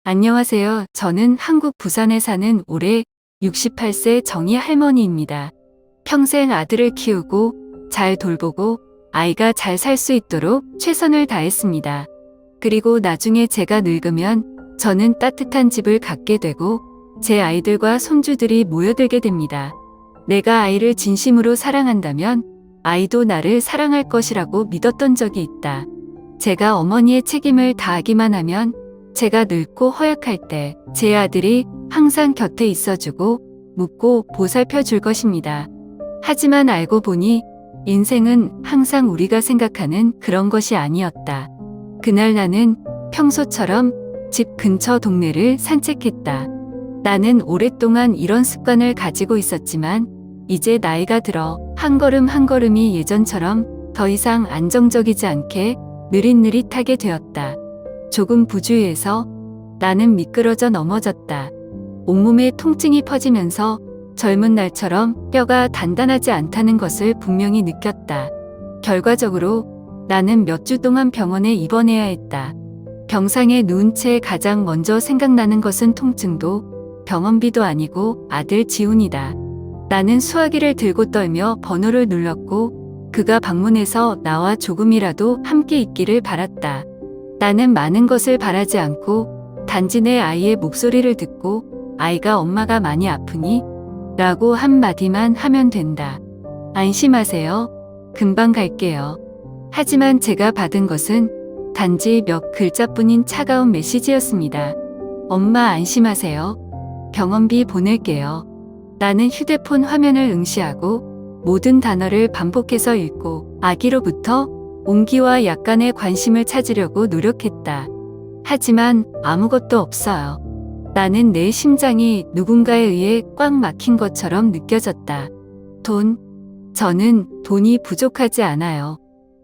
안녕하세요. 저는 한국 부산에 사는 올해 68세 정희 할머니입니다. 평생 아들을 키우고 잘 돌보고 아이가 잘 살 수 있도록 최선을 다했습니다. 그리고 나중에 제가 늙으면 저는 따뜻한 집을 갖게 되고 제 아이들과 손주들이 모여들게 됩니다. 내가 아이를 진심으로 사랑한다면 아이도 나를 사랑할 것이라고 믿었던 적이 있다. 제가 어머니의 책임을 다하기만 하면 제가 늙고 허약할 때 제 아들이 항상 곁에 있어주고 묻고 보살펴 줄 것입니다. 하지만 알고 보니 인생은 항상 우리가 생각하는 그런 것이 아니었다. 그날 나는 평소처럼 집 근처 동네를 산책했다. 나는 오랫동안 이런 습관을 가지고 있었지만 이제 나이가 들어 한 걸음 한 걸음이 예전처럼 더 이상 안정적이지 않게 느릿느릿하게 되었다. 조금 부주의해서 나는 미끄러져 넘어졌다. 온몸에 통증이 퍼지면서 젊은 날처럼 뼈가 단단하지 않다는 것을 분명히 느꼈다. 결과적으로 나는 몇 주 동안 병원에 입원해야 했다. 병상에 누운 채 가장 먼저 생각나는 것은 통증도 병원비도 아니고 아들 지훈이다. 나는 수화기를 들고 떨며 번호를 눌렀고 그가 방문해서 나와 조금이라도 함께 있기를 바랐다. 나는 많은 것을 바라지 않고 단지 내 아이의 목소리를 듣고 아이가 엄마가 많이 아프니? 라고 한마디만 하면 된다. 안심하세요. 금방 갈게요. 하지만 제가 받은 것은 단지 몇 글자뿐인 차가운 메시지였습니다. 엄마 안심하세요. 병원비 보낼게요. 나는 휴대폰 화면을 응시하고 모든 단어를 반복해서 읽고 아기로부터 온기와 약간의 관심을 찾으려고 노력했다. 하지만 아무것도 없어요. 나는 내 심장이 누군가에 의해 꽉 막힌 것처럼 느껴졌다. 저는 돈이 부족하지 않아요.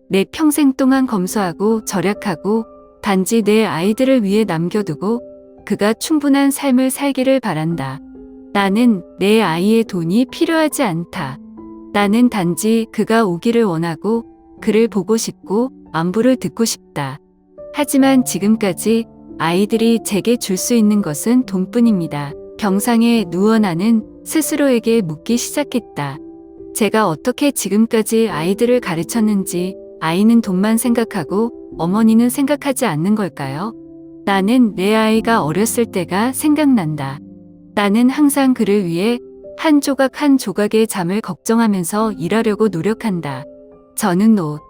내 평생 동안 검소하고 절약하고 단지 내 아이들을 위해 남겨두고 그가 충분한 삶을 살기를 바란다. 나는 내 아이의 돈이 필요하지 않다. 나는 단지 그가 오기를 원하고 그를 보고 싶고 안부를 듣고 싶다. 하지만 지금까지 아이들이 제게 줄 수 있는 것은 돈뿐입니다. 병상에 누워 나는 스스로에게 묻기 시작했다. 제가 어떻게 지금까지 아이들을 가르쳤는지 아이는 돈만 생각하고 어머니는 생각하지 않는 걸까요? 나는 내 아이가 어렸을 때가 생각난다. 나는 항상 그를 위해 한 조각 한 조각의 잠을 걱정하면서 일하려고 노력한다. 저는 옷,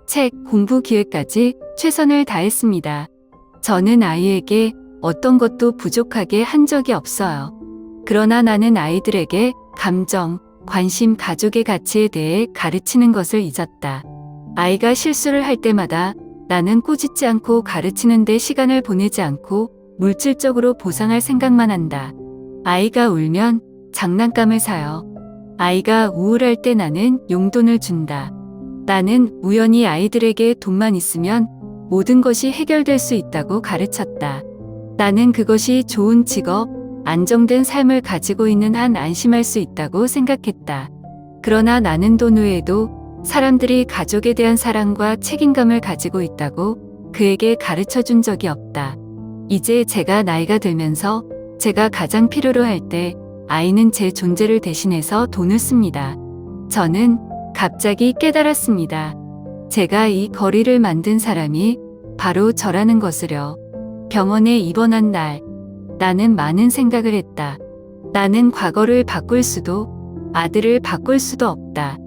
책, 공부 기회까지 최선을 다했습니다. 저는 아이에게 어떤 것도 부족하게 한 적이 없어요. 그러나 나는 아이들에게 감정, 관심, 가족의 가치에 대해 가르치는 것을 잊었다. 아이가 실수를 할 때마다 나는 꾸짖지 않고 가르치는 데 시간을 보내지 않고 물질적으로 보상할 생각만 한다. 아이가 울면 장난감을 사요. 아이가 우울할 때 나는 용돈을 준다. 나는 우연히 아이들에게 돈만 있으면 모든 것이 해결될 수 있다고 가르쳤다. 나는 그것이 좋은 직업, 안정된 삶을 가지고 있는 한 안심할 수 있다고 생각했다. 그러나 나는 돈 외에도 사람들이 가족에 대한 사랑과 책임감을 가지고 있다고 그에게 가르쳐 준 적이 없다. 이제 제가 나이가 들면서 제가 가장 필요로 할 때 아이는 제 존재를 대신해서 돈을 씁니다. 저는 갑자기 깨달았습니다. 제가 이 거리를 만든 사람이 바로 저라는 것을요. 병원에 입원한 날, 나는 많은 생각을 했다. 나는 과거를 바꿀 수도, 아들을 바꿀 수도 없다.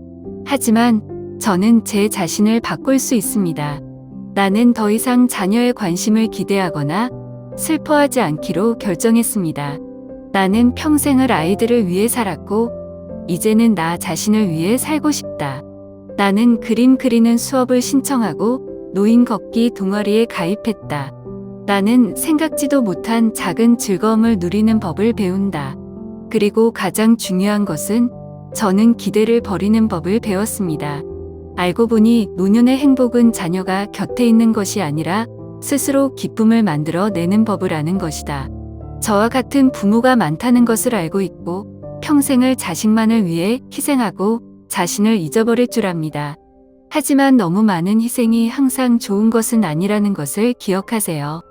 하지만 저는 제 자신을 바꿀 수 있습니다. 나는 더 이상 자녀의 관심을 기대하거나 슬퍼하지 않기로 결정했습니다. 나는 평생을 아이들을 위해 살았고, 이제는 나 자신을 위해 살고 싶다. 나는 그림 그리는 수업을 신청하고 노인 걷기 동아리에 가입했다. 나는 생각지도 못한 작은 즐거움을 누리는 법을 배운다. 그리고 가장 중요한 것은 저는 기대를 버리는 법을 배웠습니다. 알고 보니 노년의 행복은 자녀가 곁에 있는 것이 아니라 스스로 기쁨을 만들어 내는 법을 아는 것이다. 저와 같은 부모가 많다는 것을 알고 있고 평생을 자식만을 위해 희생하고 자신을 잊어버릴 줄 압니다. 하지만 너무 많은 희생이 항상 좋은 것은 아니라는 것을 기억하세요.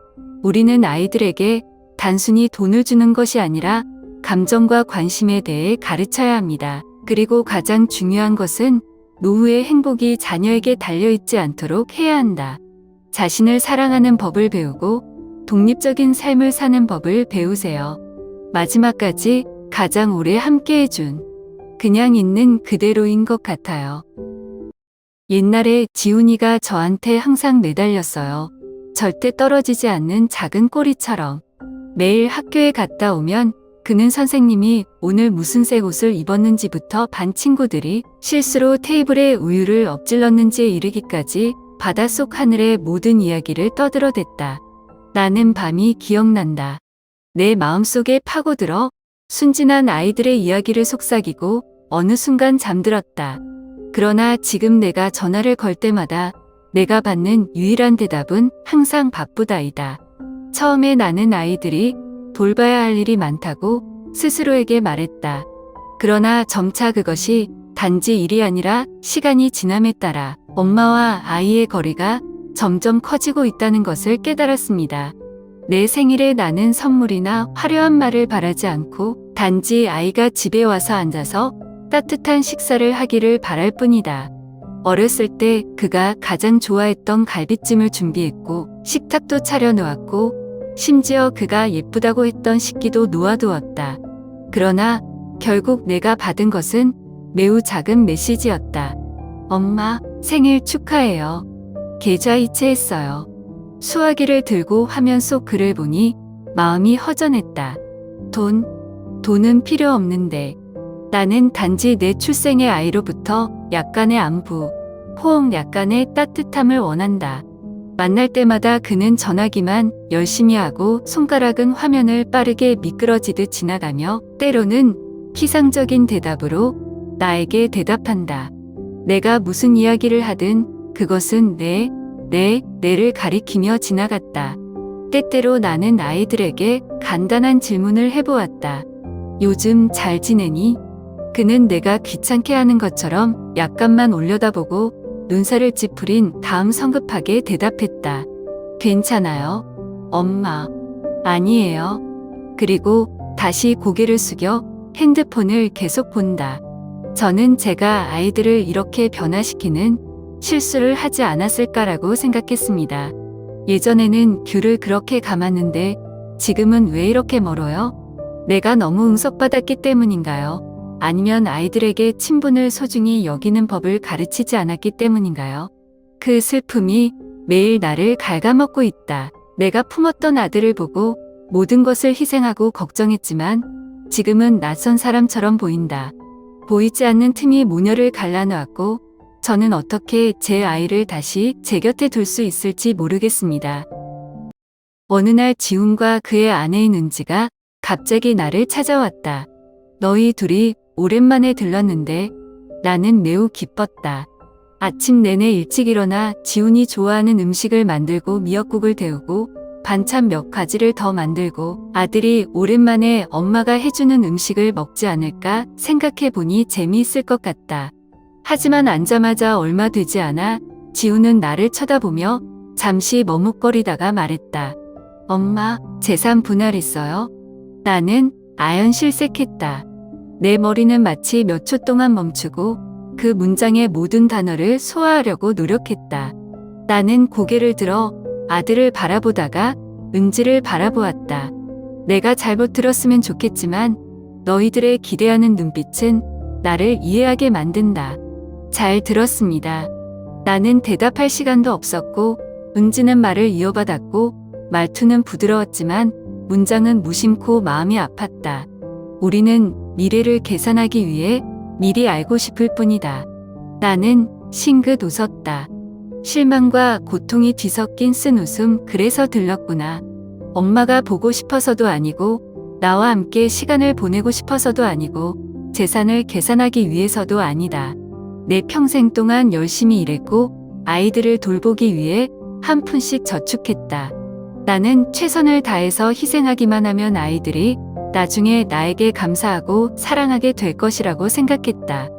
우리는 아이들에게 단순히 돈을 주는 것이 아니라 감정과 관심에 대해 가르쳐야 합니다. 그리고 가장 중요한 것은 노후의 행복이 자녀에게 달려있지 않도록 해야 한다. 자신을 사랑하는 법을 배우고 독립적인 삶을 사는 법을 배우세요. 마지막까지 가장 오래 함께 해준 그냥 있는 그대로인 것 같아요. 옛날에 지훈이가 저한테 항상 매달렸어요. 절대 떨어지지 않는 작은 꼬리처럼. 매일 학교에 갔다 오면 그는 선생님이 오늘 무슨 색 옷을 입었는지부터 반 친구들이 실수로 테이블에 우유를 엎질렀는지에 이르기까지 바닷속 하늘의 모든 이야기를 떠들어댔다. 나는 밤이 기억난다. 내 마음속에 파고들어 순진한 아이들의 이야기를 속삭이고 어느 순간 잠들었다. 그러나 지금 내가 전화를 걸 때마다 내가 받는 유일한 대답은 항상 바쁘다이다. 처음에 나는 아이들이 돌봐야 할 일이 많다고 스스로에게 말했다. 그러나 점차 그것이 단지 일이 아니라 시간이 지남에 따라 엄마와 아이의 거리가 점점 커지고 있다는 것을 깨달았습니다. 내 생일에 나는 선물이나 화려한 말을 바라지 않고 단지 아이가 집에 와서 앉아서 따뜻한 식사를 하기를 바랄 뿐이다. 어렸을 때 그가 가장 좋아했던 갈비찜을 준비했고 식탁도 차려놓았고 심지어 그가 예쁘다고 했던 식기도 놓아두었다. 그러나 결국 내가 받은 것은 매우 작은 메시지였다. 엄마, 생일 축하해요. 계좌이체했어요. 수화기를 들고 화면 속 글을 보니 마음이 허전했다. 돈은 필요 없는데. 나는 단지 내 출생의 아이로부터 약간의 안부, 포옹 약간의 따뜻함을 원한다. 만날 때마다 그는 전화기만 열심히 하고 손가락은 화면을 빠르게 미끄러지듯 지나가며 때로는 피상적인 대답으로 나에게 대답한다. 내가 무슨 이야기를 하든 그것은 내를 가리키며 지나갔다. 때때로 나는 아이들에게 간단한 질문을 해보았다. 요즘 잘 지내니? 그는 내가 귀찮게 하는 것처럼 약간만 올려다보고 눈살을 찌푸린 다음 성급하게 대답했다. 괜찮아요, 엄마. 아니에요. 그리고 다시 고개를 숙여 핸드폰을 계속 본다. 저는 제가 아이들을 이렇게 변화시키는 실수를 하지 않았을까라고 생각했습니다. 예전에는 귤을 그렇게 감았는데 지금은 왜 이렇게 멀어요? 내가 너무 응석받았기 때문인가요? 아니면 아이들에게 친분을 소중히 여기는 법을 가르치지 않았기 때문인가요? 그 슬픔이 매일 나를 갉아먹고 있다. 내가 품었던 아들을 보고 모든 것을 희생하고 걱정했지만 지금은 낯선 사람처럼 보인다. 보이지 않는 틈이 모녀를 갈라놓았고 저는 어떻게 제 아이를 다시 제 곁에 둘 수 있을지 모르겠습니다. 어느 날 지훈과 그의 아내인 은지가 갑자기 나를 찾아왔다. 너희 둘이 오랜만에 들렀는데 나는 매우 기뻤다. 아침 내내 일찍 일어나 지훈이 좋아하는 음식을 만들고 미역국을 데우고 반찬 몇 가지를 더 만들고 아들이 오랜만에 엄마가 해주는 음식을 먹지 않을까 생각해 보니 재미있을 것 같다. 하지만 앉자마자 얼마 되지 않아 지훈은 나를 쳐다보며 잠시 머뭇거리다가 말했다. 엄마, 재산 분할했어요? 나는 아연실색했다. 내 머리는 마치 몇 초 동안 멈추고 그 문장의 모든 단어를 소화하려고 노력했다. 나는 고개를 들어 아들을 바라보다가 은지를 바라보았다. 내가 잘못 들었으면 좋겠지만 너희들의 기대하는 눈빛은 나를 이해하게 만든다. 잘 들었습니다. 나는 대답할 시간도 없었고 은지는 말을 이어받았고 말투는 부드러웠지만 문장은 무심코 마음이 아팠다. 우리는 미래를 계산하기 위해 미리 알고 싶을 뿐이다. 나는 싱긋 웃었다. 실망과 고통이 뒤섞인 쓴 웃음. 그래서 들렀구나. 엄마가 보고 싶어서도 아니고 나와 함께 시간을 보내고 싶어서도 아니고 재산을 계산하기 위해서도 아니다. 내 평생 동안 열심히 일했고 아이들을 돌보기 위해 한 푼씩 저축했다. 나는 최선을 다해서 희생하기만 하면 아이들이 나중에 나에게 감사하고 사랑하게 될 것이라고 생각했다.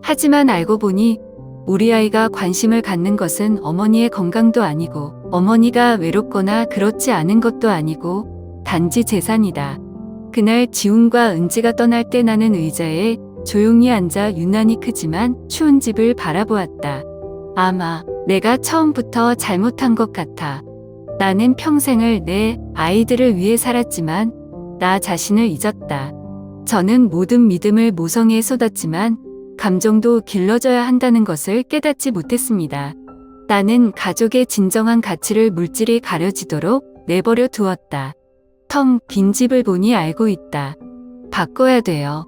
하지만 알고 보니 우리 아이가 관심을 갖는 것은 어머니의 건강도 아니고 어머니가 외롭거나 그렇지 않은 것도 아니고 단지 재산이다. 그날 지훈과 은지가 떠날 때 나는 의자에 조용히 앉아 유난히 크지만 추운 집을 바라보았다. 아마 내가 처음부터 잘못한 것 같아. 나는 평생을 내 아이들을 위해 살았지만 나 자신을 잊었다. 저는 모든 믿음을 모성에 쏟았지만 감정도 길러져야 한다는 것을 깨닫지 못했습니다. 나는 가족의 진정한 가치를 물질이 가려지도록 내버려 두었다. 텅 빈 집을 보니 알고 있다. 바꿔야 돼요.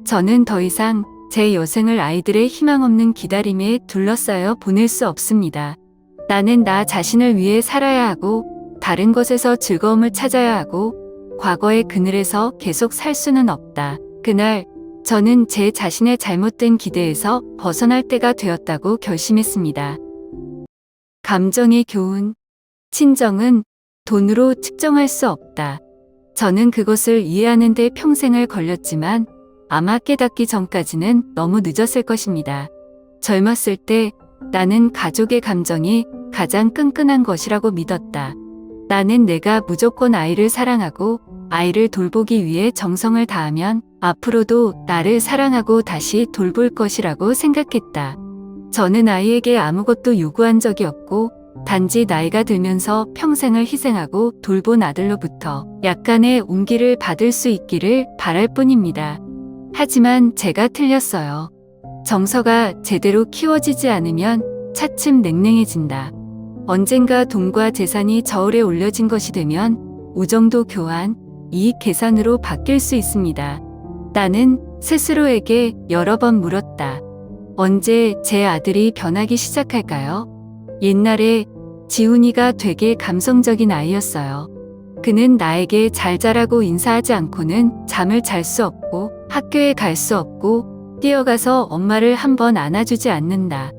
저는 더 이상 제 여생을 아이들의 희망 없는 기다림에 둘러싸여 보낼 수 없습니다. 나는 나 자신을 위해 살아야 하고 다른 것에서 즐거움을 찾아야 하고 과거의 그늘에서 계속 살 수는 없다. 그날 저는 제 자신의 잘못된 기대에서 벗어날 때가 되었다고 결심했습니다. 감정의 교훈. 친정은 돈으로 측정할 수 없다. 저는 그것을 이해하는 데 평생을 걸렸지만 아마 깨닫기 전까지는 너무 늦었을 것입니다. 젊었을 때 나는 가족의 감정이 가장 끈끈한 것이라고 믿었다. 나는 내가 무조건 아이를 사랑하고 아이를 돌보기 위해 정성을 다하면 앞으로도 나를 사랑하고 다시 돌볼 것이라고 생각했다. 저는 아이에게 아무것도 요구한 적이 없고 단지 나이가 들면서 평생을 희생하고 돌본 아들로부터 약간의 온기를 받을 수 있기를 바랄 뿐입니다. 하지만 제가 틀렸어요. 정서가 제대로 키워지지 않으면 차츰 냉랭해진다. 언젠가 돈과 재산이 저울에 올려진 것이 되면 우정도 교환, 이익 계산으로 바뀔 수 있습니다. 나는 스스로에게 여러 번 물었다. 언제 제 아들이 변하기 시작할까요? 옛날에 지훈이가 되게 감성적인 아이였어요. 그는 나에게 잘 자라고 인사하지 않고는 잠을 잘 수 없고 학교에 갈 수 없고 뛰어가서 엄마를 한번 안아주지 않는다.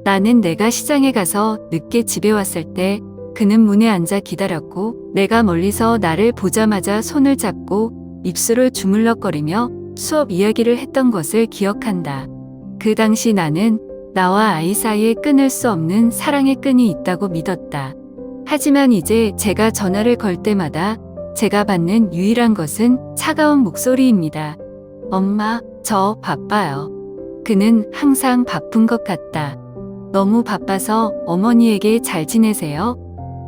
나는 내가 시장에 가서 늦게 집에 왔을 때 그는 문에 앉아 기다렸고 내가 멀리서 나를 보자마자 손을 잡고 입술을 주물럭거리며 수업 이야기를 했던 것을 기억한다. 그 당시 나는 나와 아이 사이에 끊을 수 없는 사랑의 끈이 있다고 믿었다. 하지만 이제 제가 전화를 걸 때마다 제가 받는 유일한 것은 차가운 목소리입니다. 엄마, 저 바빠요. 그는 항상 바쁜 것 같다. 너무 바빠서 어머니에게 잘 지내세요?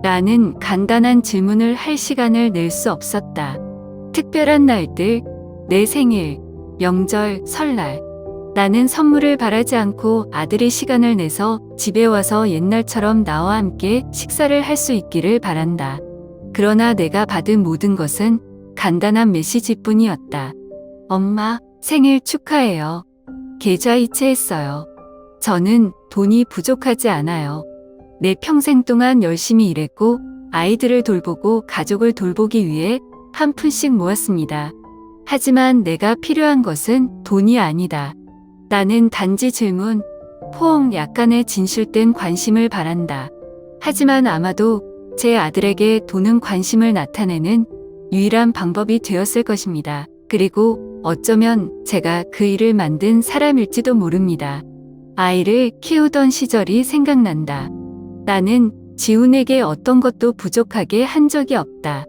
라는 간단한 질문을 할 시간을 낼 수 없었다. 특별한 날들, 내 생일, 명절, 설날. 나는 선물을 바라지 않고 아들이 시간을 내서 집에 와서 옛날처럼 나와 함께 식사를 할 수 있기를 바란다. 그러나 내가 받은 모든 것은 간단한 메시지뿐이었다. 엄마, 생일 축하해요. 계좌이체했어요. 저는 돈이 부족하지 않아요. 내 평생 동안 열심히 일했고 아이들을 돌보고 가족을 돌보기 위해 한 푼씩 모았습니다. 하지만 내가 필요한 것은 돈이 아니다. 나는 단지 질문, 포옹 약간의 진실된 관심을 바란다. 하지만 아마도 제 아들에게 돈은 관심을 나타내는 유일한 방법이 되었을 것입니다. 그리고 어쩌면 제가 그 일을 만든 사람일지도 모릅니다. 아이를 키우던 시절이 생각난다. 나는 지훈에게 어떤 것도 부족하게 한 적이 없다.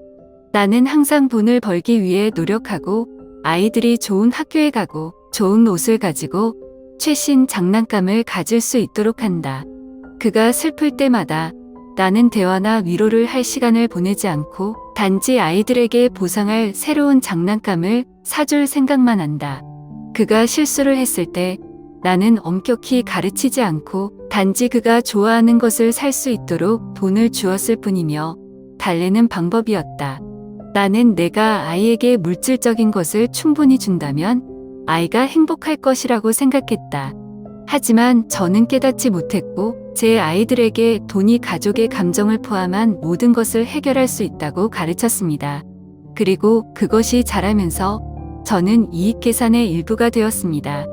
나는 항상 돈을 벌기 위해 노력하고 아이들이 좋은 학교에 가고 좋은 옷을 가지고 최신 장난감을 가질 수 있도록 한다. 그가 슬플 때마다 나는 대화나 위로를 할 시간을 보내지 않고 단지 아이들에게 보상할 새로운 장난감을 사줄 생각만 한다. 그가 실수를 했을 때 나는 엄격히 가르치지 않고 단지 그가 좋아하는 것을 살 수 있도록 돈을 주었을 뿐이며 달래는 방법이었다. 나는 내가 아이에게 물질적인 것을 충분히 준다면 아이가 행복할 것이라고 생각했다. 하지만 저는 깨닫지 못했고 제 아이들에게 돈이 가족의 감정을 포함한 모든 것을 해결할 수 있다고 가르쳤습니다. 그리고 그것이 자라면서 저는 이익 계산의 일부가 되었습니다.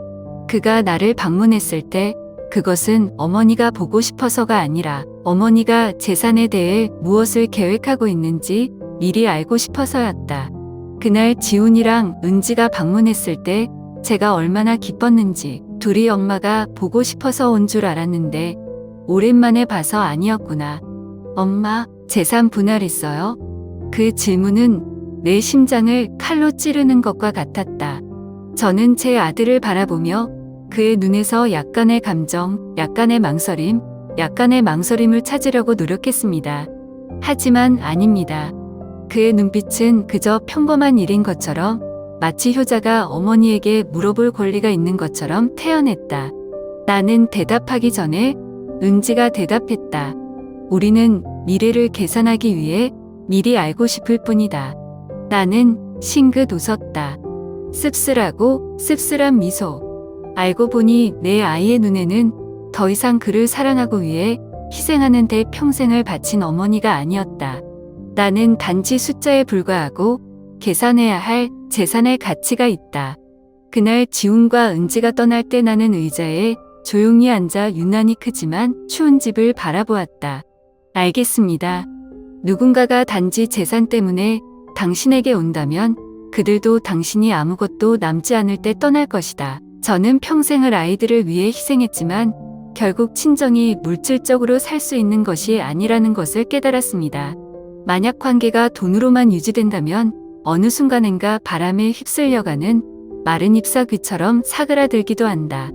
그가 나를 방문했을 때 그것은 어머니가 보고 싶어서가 아니라 어머니가 재산에 대해 무엇을 계획하고 있는지 미리 알고 싶어서였다. 그날 지훈이랑 은지가 방문했을 때 제가 얼마나 기뻤는지 둘이 엄마가 보고 싶어서 온 줄 알았는데 오랜만에 봐서 아니었구나. 엄마, 재산 분할했어요? 그 질문은 내 심장을 칼로 찌르는 것과 같았다. 저는 제 아들을 바라보며 그의 눈에서 약간의 감정, 약간의 망설임을 찾으려고 노력했습니다. 하지만 아닙니다. 그의 눈빛은 그저 평범한 일인 것처럼, 마치 효자가 어머니에게 물어볼 권리가 있는 것처럼 태연했다. 나는 대답하기 전에 은지가 대답했다. 우리는 미래를 계산하기 위해 미리 알고 싶을 뿐이다. 나는 싱긋 웃었다. 씁쓸하고 씁쓸한 미소. 알고 보니 내 아이의 눈에는 더 이상 그를 사랑하고 위해 희생하는 데 평생을 바친 어머니가 아니었다. 나는 단지 숫자에 불과하고 계산해야 할 재산의 가치가 있다. 그날 지훈과 은지가 떠날 때 나는 의자에 조용히 앉아 유난히 크지만 추운 집을 바라보았다. 알겠습니다. 누군가가 단지 재산 때문에 당신에게 온다면 그들도 당신이 아무것도 남지 않을 때 떠날 것이다. 저는 평생을 아이들을 위해 희생했지만 결국 친정이 물질적으로 살 수 있는 것이 아니라는 것을 깨달았습니다. 만약 관계가 돈으로만 유지된다면 어느 순간엔가 바람에 휩쓸려가는 마른 잎사귀처럼 사그라들기도 한다.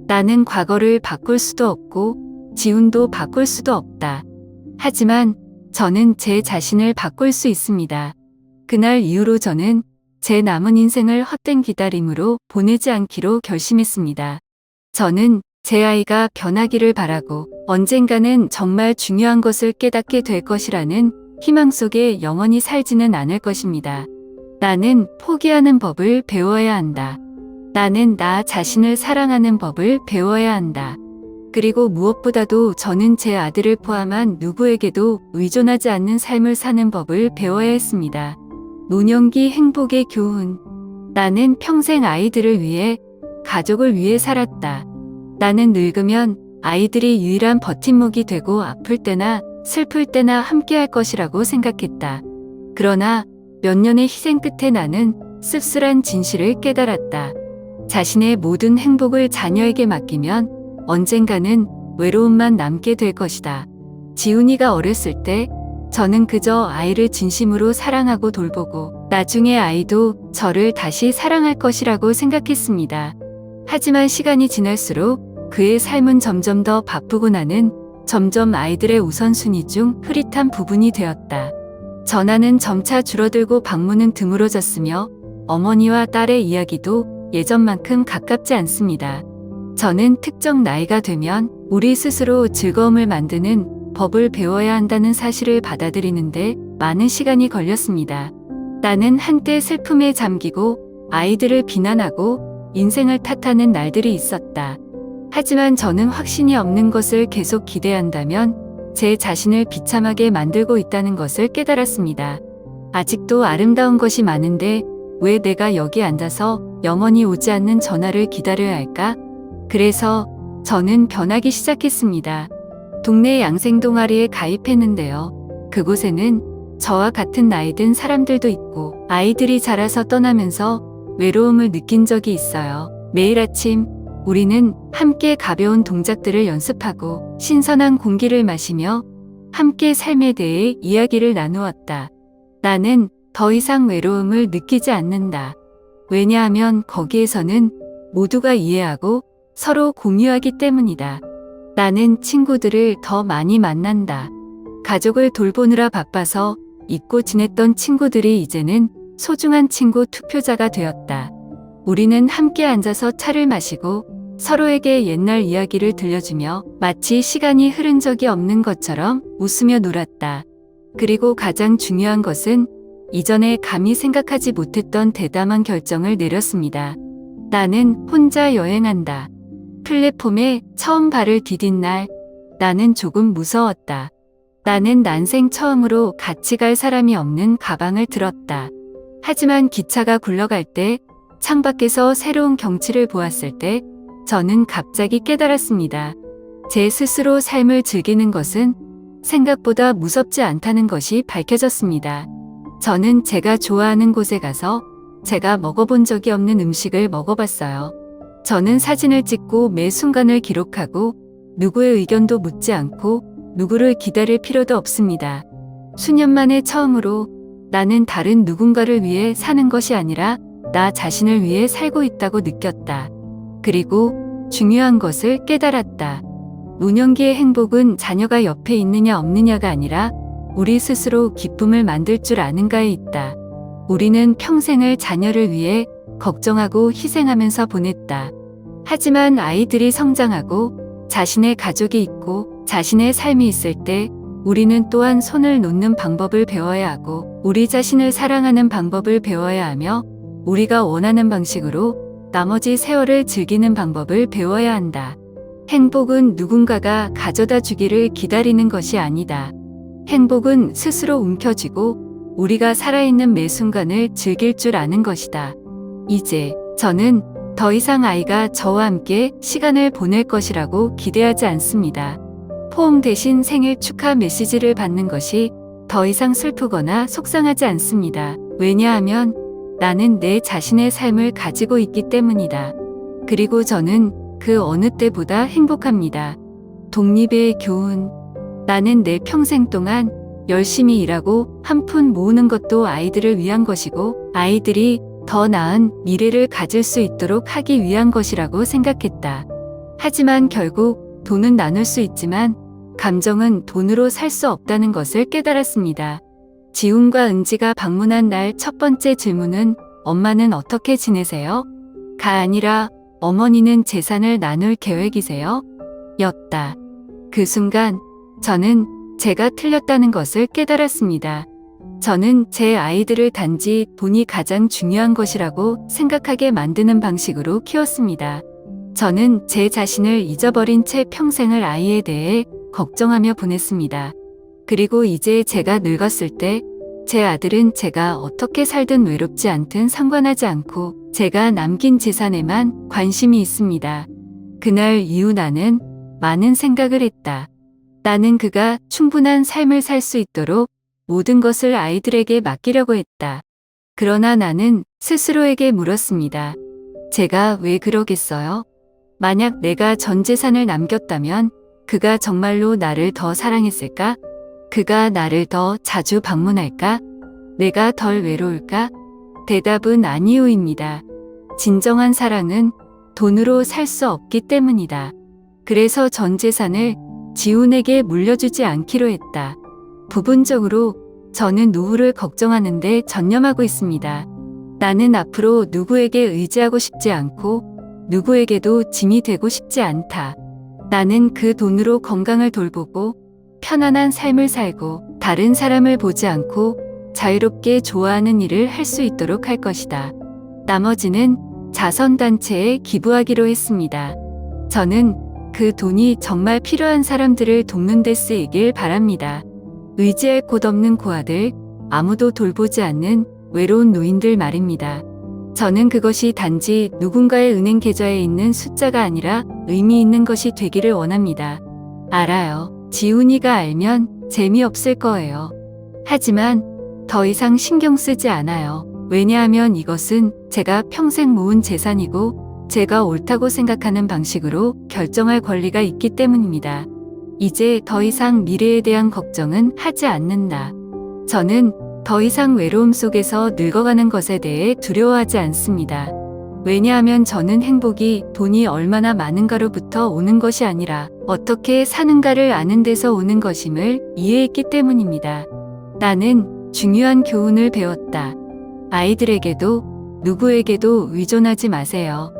나는 과거를 바꿀 수도 없고 지훈도 바꿀 수도 없다. 하지만 저는 제 자신을 바꿀 수 있습니다. 그날 이후로 저는 제 남은 인생을 헛된 기다림으로 보내지 않기로 결심했습니다. 저는 제 아이가 변하기를 바라고 언젠가는 정말 중요한 것을 깨닫게 될 것이라는 희망 속에 영원히 살지는 않을 것입니다. 나는 포기하는 법을 배워야 한다. 나는 나 자신을 사랑하는 법을 배워야 한다. 그리고 무엇보다도 저는 제 아들을 포함한 누구에게도 의존하지 않는 삶을 사는 법을 배워야 했습니다. 노년기 행복의 교훈. 나는 평생 아이들을 위해, 가족을 위해 살았다. 나는 늙으면 아이들이 유일한 버팀목이 되고 아플 때나 슬플 때나 함께할 것이라고 생각했다. 그러나 몇 년의 희생 끝에 나는 씁쓸한 진실을 깨달았다. 자신의 모든 행복을 자녀에게 맡기면 언젠가는 외로움만 남게 될 것이다. 지훈이가 어렸을 때 저는 그저 아이를 진심으로 사랑하고 돌보고 나중에 아이도 저를 다시 사랑할 것이라고 생각했습니다. 하지만 시간이 지날수록 그의 삶은 점점 더 바쁘고 나는 점점 아이들의 우선순위 중 흐릿한 부분이 되었다. 전화는 점차 줄어들고 방문은 드물어졌으며 어머니와 딸의 이야기도 예전만큼 가깝지 않습니다. 저는 특정 나이가 되면 우리 스스로 즐거움을 만드는 법을 배워야 한다는 사실을 받아들이는데 많은 시간이 걸렸습니다. 나는 한때 슬픔에 잠기고 아이들을 비난하고 인생을 탓하는 날들이 있었다. 하지만 저는 확신이 없는 것을 계속 기대한다면 제 자신을 비참하게 만들고 있다는 것을 깨달았습니다. 아직도 아름다운 것이 많은데 왜 내가 여기 앉아서 영원히 오지 않는 전화를 기다려야 할까? 그래서 저는 변하기 시작했습니다. 동네 양생 동아리에 가입했는데요. 그곳에는 저와 같은 나이 든 사람들도 있고 아이들이 자라서 떠나면서 외로움을 느낀 적이 있어요. 매일 아침 우리는 함께 가벼운 동작들을 연습하고 신선한 공기를 마시며 함께 삶에 대해 이야기를 나누었다. 나는 더 이상 외로움을 느끼지 않는다. 왜냐하면 거기에서는 모두가 이해하고 서로 공유하기 때문이다. 나는 친구들을 더 많이 만난다. 가족을 돌보느라 바빠서 잊고 지냈던 친구들이 이제는 소중한 친구 투표자가 되었다. 우리는 함께 앉아서 차를 마시고 서로에게 옛날 이야기를 들려주며 마치 시간이 흐른 적이 없는 것처럼 웃으며 놀았다. 그리고 가장 중요한 것은 이전에 감히 생각하지 못했던 대담한 결정을 내렸습니다. 나는 혼자 여행한다. 플랫폼에 처음 발을 디딘 날 나는 조금 무서웠다. 나는 난생 처음으로 같이 갈 사람이 없는 가방을 들었다. 하지만 기차가 굴러갈 때, 창밖에서 새로운 경치를 보았을 때 저는 갑자기 깨달았습니다. 제 스스로 삶을 즐기는 것은 생각보다 무섭지 않다는 것이 밝혀졌습니다. 저는 제가 좋아하는 곳에 가서 제가 먹어본 적이 없는 음식을 먹어봤어요. 저는 사진을 찍고 매 순간을 기록하고 누구의 의견도 묻지 않고 누구를 기다릴 필요도 없습니다. 수년 만에 처음으로 나는 다른 누군가를 위해 사는 것이 아니라 나 자신을 위해 살고 있다고 느꼈다. 그리고 중요한 것을 깨달았다. 노년기의 행복은 자녀가 옆에 있느냐 없느냐가 아니라 우리 스스로 기쁨을 만들 줄 아는가에 있다. 우리는 평생을 자녀를 위해 걱정하고 희생하면서 보냈다. 하지만 아이들이 성장하고 자신의 가족이 있고 자신의 삶이 있을 때 우리는 또한 손을 놓는 방법을 배워야 하고 우리 자신을 사랑하는 방법을 배워야 하며 우리가 원하는 방식으로 나머지 세월을 즐기는 방법을 배워야 한다. 행복은 누군가가 가져다 주기를 기다리는 것이 아니다. 행복은 스스로 움켜쥐고 우리가 살아있는 매 순간을 즐길 줄 아는 것이다. 이제 저는 더 이상 아이가 저와 함께 시간을 보낼 것이라고 기대하지 않습니다. 포옹 대신 생일 축하 메시지를 받는 것이 더 이상 슬프거나 속상하지 않습니다. 왜냐하면 나는 내 자신의 삶을 가지고 있기 때문이다. 그리고 저는 그 어느 때보다 행복합니다. 독립의 교훈. 나는 내 평생 동안 열심히 일하고 한 푼 모으는 것도 아이들을 위한 것이고 아이들이 더 나은 미래를 가질 수 있도록 하기 위한 것이라고 생각했다. 하지만 결국 돈은 나눌 수 있지만 감정은 돈으로 살 수 없다는 것을 깨달았습니다. 지훈과 은지가 방문한 날 첫 번째 질문은 엄마는 어떻게 지내세요? 가 아니라 어머니는 재산을 나눌 계획이세요? 였다. 그 순간 저는 제가 틀렸다는 것을 깨달았습니다. 저는 제 아이들을 단지 돈이 가장 중요한 것이라고 생각하게 만드는 방식으로 키웠습니다. 저는 제 자신을 잊어버린 채 평생을 아이에 대해 걱정하며 보냈습니다. 그리고 이제 제가 늙었을 때 제 아들은 제가 어떻게 살든 외롭지 않든 상관하지 않고 제가 남긴 재산에만 관심이 있습니다. 그날 이후 나는 많은 생각을 했다. 나는 그가 충분한 삶을 살 수 있도록 모든 것을 아이들에게 맡기려고 했다. 그러나 나는 스스로에게 물었습니다. 제가 왜 그러겠어요? 만약 내가 전 재산을 남겼다면 그가 정말로 나를 더 사랑했을까? 그가 나를 더 자주 방문할까? 내가 덜 외로울까? 대답은 아니오입니다. 진정한 사랑은 돈으로 살 수 없기 때문이다. 그래서 전 재산을 지훈에게 물려주지 않기로 했다. 부분적으로 저는 노후를 걱정하는데 전념하고 있습니다. 나는 앞으로 누구에게 의지하고 싶지 않고 누구에게도 짐이 되고 싶지 않다. 나는 그 돈으로 건강을 돌보고 편안한 삶을 살고 다른 사람을 보지 않고 자유롭게 좋아하는 일을 할 수 있도록 할 것이다. 나머지는 자선단체에 기부하기로 했습니다. 저는 그 돈이 정말 필요한 사람들을 돕는 데 쓰이길 바랍니다. 의지할 곳 없는 고아들, 아무도 돌보지 않는 외로운 노인들 말입니다. 저는 그것이 단지 누군가의 은행 계좌에 있는 숫자가 아니라 의미 있는 것이 되기를 원합니다. 알아요. 지훈이가 알면 재미없을 거예요. 하지만 더 이상 신경 쓰지 않아요. 왜냐하면 이것은 제가 평생 모은 재산이고 제가 옳다고 생각하는 방식으로 결정할 권리가 있기 때문입니다. 이제 더 이상 미래에 대한 걱정은 하지 않는다. 저는 더 이상 외로움 속에서 늙어가는 것에 대해 두려워하지 않습니다. 왜냐하면 저는 행복이 돈이 얼마나 많은가로부터 오는 것이 아니라 어떻게 사는가를 아는 데서 오는 것임을 이해했기 때문입니다. 나는 중요한 교훈을 배웠다. 아이들에게도 누구에게도 의존하지 마세요.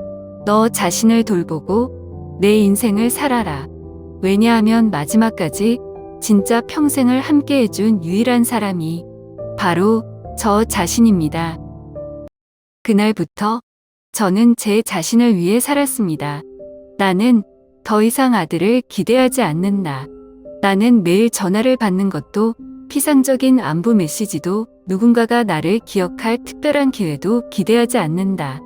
너 자신을 돌보고 내 인생을 살아라. 왜냐하면 마지막까지 진짜 평생을 함께 해준 유일한 사람이 바로 저 자신입니다. 그날부터 저는 제 자신을 위해 살았습니다. 나는 더 이상 아들을 기대하지 않는다. 나는 매일 전화를 받는 것도 피상적인 안부 메시지도 누군가가 나를 기억할 특별한 기회도 기대하지 않는다.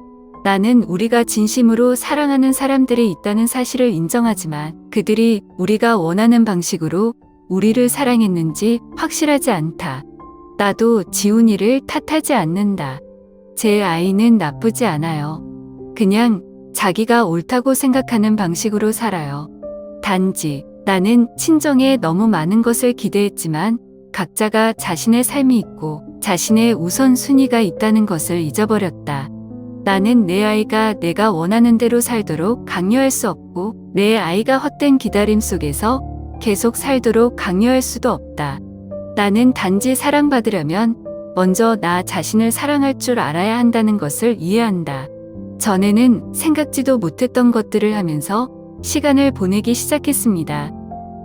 나는 우리가 진심으로 사랑하는 사람들이 있다는 사실을 인정하지만 그들이 우리가 원하는 방식으로 우리를 사랑했는지 확실하지 않다. 나도 지훈이를 탓하지 않는다. 제 아이는 나쁘지 않아요. 그냥 자기가 옳다고 생각하는 방식으로 살아요. 단지 나는 친정에 너무 많은 것을 기대했지만 각자가 자신의 삶이 있고 자신의 우선순위가 있다는 것을 잊어버렸다. 나는 내 아이가 내가 원하는 대로 살도록 강요할 수 없고 내 아이가 헛된 기다림 속에서 계속 살도록 강요할 수도 없다. 나는 단지 사랑받으려면 먼저 나 자신을 사랑할 줄 알아야 한다는 것을 이해한다. 전에는 생각지도 못했던 것들을 하면서 시간을 보내기 시작했습니다.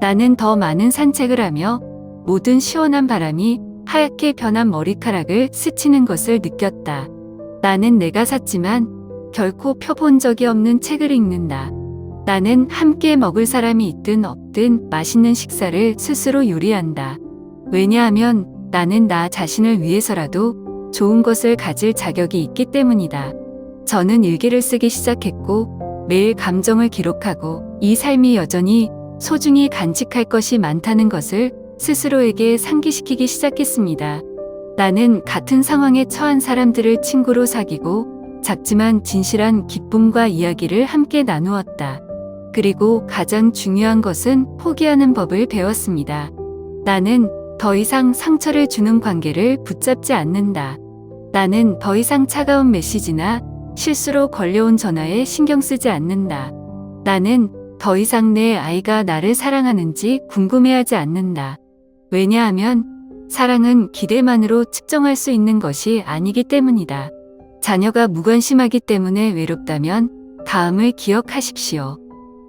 나는 더 많은 산책을 하며 모든 시원한 바람이 하얗게 변한 머리카락을 스치는 것을 느꼈다. 나는 내가 샀지만 결코 펴본 적이 없는 책을 읽는다. 나는 함께 먹을 사람이 있든 없든 맛있는 식사를 스스로 요리한다. 왜냐하면 나는 나 자신을 위해서라도 좋은 것을 가질 자격이 있기 때문이다. 저는 일기를 쓰기 시작했고 매일 감정을 기록하고 이 삶이 여전히 소중히 간직할 것이 많다는 것을 스스로에게 상기시키기 시작했습니다. 나는 같은 상황에 처한 사람들을 친구로 사귀고 작지만 진실한 기쁨과 이야기를 함께 나누었다. 그리고 가장 중요한 것은 포기하는 법을 배웠습니다. 나는 더 이상 상처를 주는 관계를 붙잡지 않는다. 나는 더 이상 차가운 메시지나 실수로 걸려온 전화에 신경 쓰지 않는다. 나는 더 이상 내 아이가 나를 사랑하는지 궁금해하지 않는다. 왜냐하면 사랑은 기대만으로 측정할 수 있는 것이 아니기 때문이다. 자녀가 무관심하기 때문에 외롭다면 다음을 기억하십시오.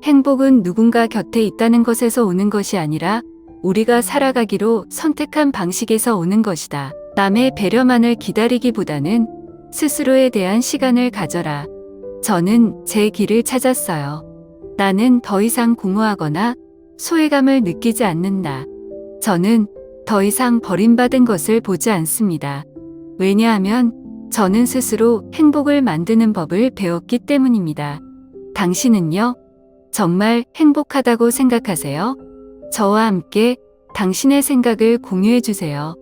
행복은 누군가 곁에 있다는 것에서 오는 것이 아니라 우리가 살아가기로 선택한 방식에서 오는 것이다. 남의 배려만을 기다리기보다는 스스로에 대한 시간을 가져라. 저는 제 길을 찾았어요. 나는 더 이상 공허하거나 소외감을 느끼지 않는다. 저는 더 이상 버림받은 것을 보지 않습니다. 왜냐하면 저는 스스로 행복을 만드는 법을 배웠기 때문입니다. 당신은요? 정말 행복하다고 생각하세요? 저와 함께 당신의 생각을 공유해 주세요.